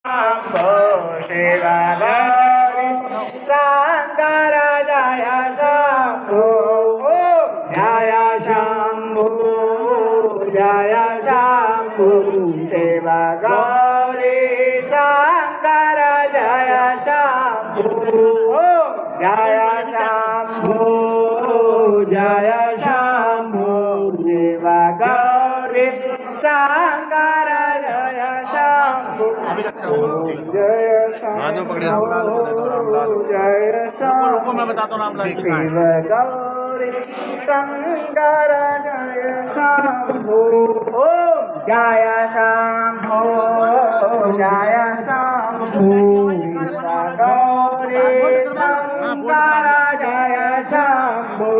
शंभो शिवा गौरी शंकर जय शंभो जय शंभो जय शंभो शिवा गौरी शंकर जय शंभो जय शंभो जय शंभो शिवा गौरी शंकर जय शंभो जय शंभो जय शंभो मैं बताता हूँ नाम शिव गौरी शंकर जय शंभो जय शंभो जय शंभो शिव गौरी शंकर जय शंभो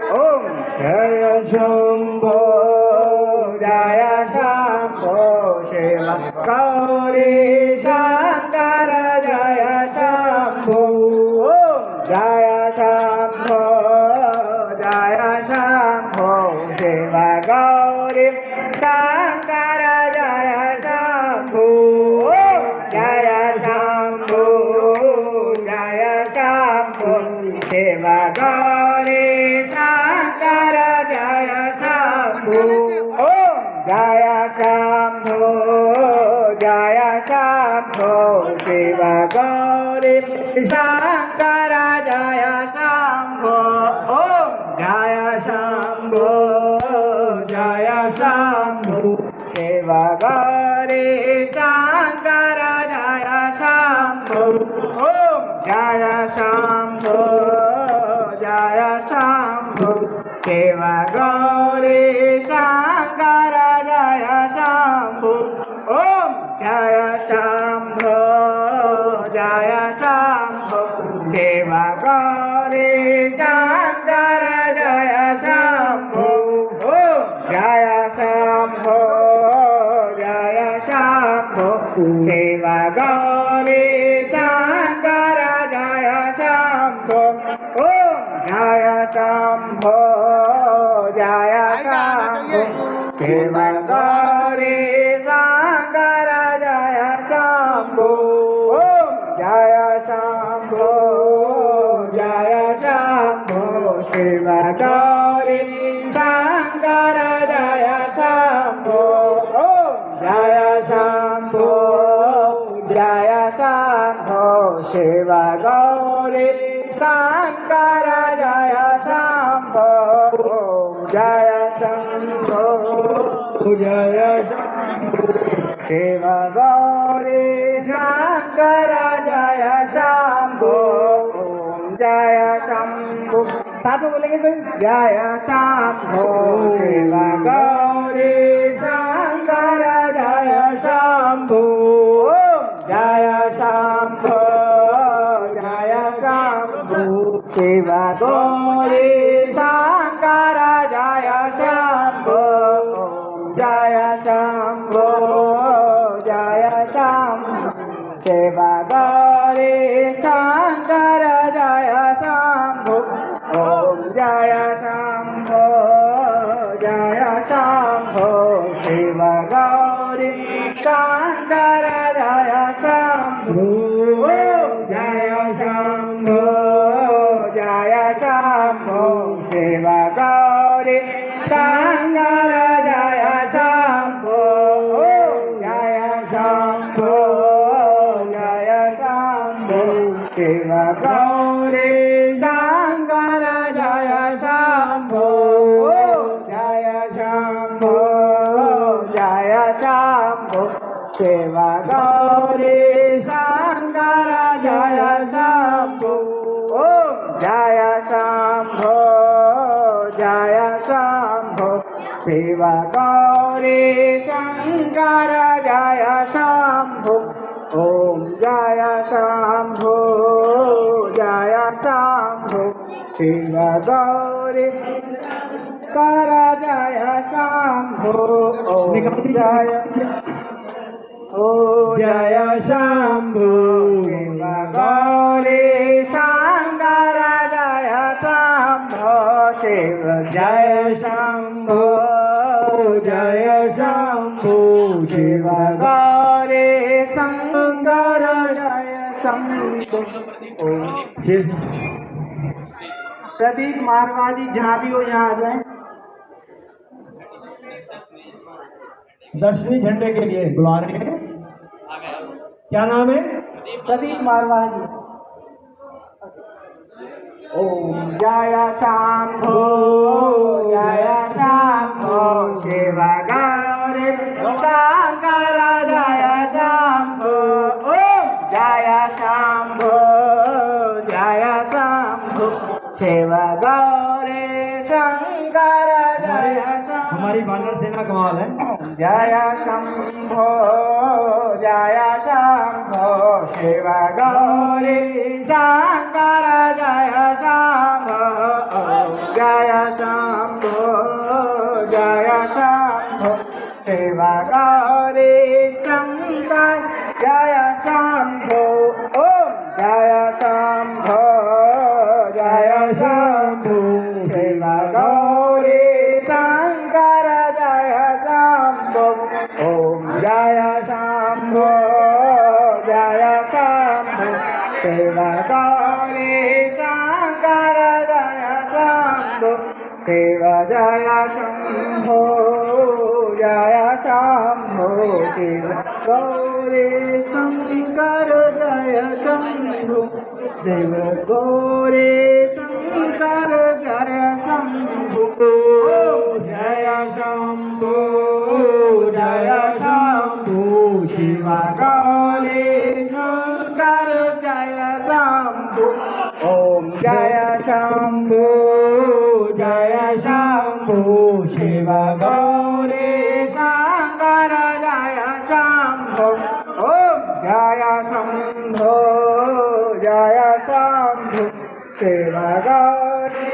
जय शंभो जय शंभो शिव गौरी शंकर जय शंभो जय शंभो जय शंभो शिव गौरी शंकर जय शंभो जय शंभो जय शंभो शिव गौरी शंकर जय शंभो जय शंभो जय शंभो शिव गौरी शंकर जय शंभो जय शंभो जय शंभो शिव गौरी शंकर जय शंभो जय शंभो जय शंभो शिव गौरी शंकर जय शंभो जय शंभो जय शंभो शिव गौरी शंकर जय शंभो जय शंभो जय शंभो शिव गौरी शंकर जय शंभो जय शंभो जय शंभो शिव गौरी शंकर जय शंभो जय शंभो जय शंभो शिव गौरी शंकर जय शंभो जय शंभो जय शंभो शिव गौरी शंकर जय शंभो जय शंभो जय शंभो शिव गौरी शंकर जय शंभो जय शंभो साथ में बोलेंगे तो जय शंभो शिव गौरी शंकर जय शंभो जय शंभो जय शंभो शिव गौरी शंकर जय शंभो जय शंभो जय शंभो शिव गौरी शंकर जय शंभो जय शंभो जय शंभो शिव गौरी शंकर जय शंभो जय शंभो जय शंभो शिव गौरी शंकर जय शंभो जय शंभो जय शंभो शिव गौरी शंकर जय शंभो जय शंभो जय शंभो शिव गौरी शंकर जय शंभो जय शंभो जय शंभो शिव गौरी शंकर जय शंभो जय शंभो जय शंभो शिव गौरी शंकर जय शंभो जय जय शंभो शिव गौरी शंकर जय शंभो शिव जय शंभो जय शंभो शिव गौरी शंकर शंभो ओम। प्रदीप मारवाड़ी जहाँ भी हो यहाँ आ जाए। दसवीं झंडे के लिए बुला रहे हैं। क्या नाम है? प्रदीप मारवाड़ी। ओम जय शंभो जय शंभो शिव गौरी शंकर जय शंभो। ओम जय शंभो जय शंभो शिव गौरी शंकर जय शंभो। हमारी वानर सेना कमाल है। जय शंभो जय शंभो शिव गौरी शंकर जय शंभो। जय शंभो जय शंभो शिव गौरी शंकर जय शंभो। ओम जय शंभो जय शंभो शिव गौरी शंकर जय शंभो। ओम जय शंभो जय शंभो शिव गौरी शंकर जय शंभो। शिव जय शंभो जय शंभो शिव गौरी शंकर जय शंभो। शिव गौरी शंकर जय शंभो। जय शंभो जय शंभो शिव गौरी शंकर जय शंभो। ओम जय शंभो जय शंभो शिव गौरी शंकर जय शंभो। ओम जय शंभो जय शंभो शिव गौरी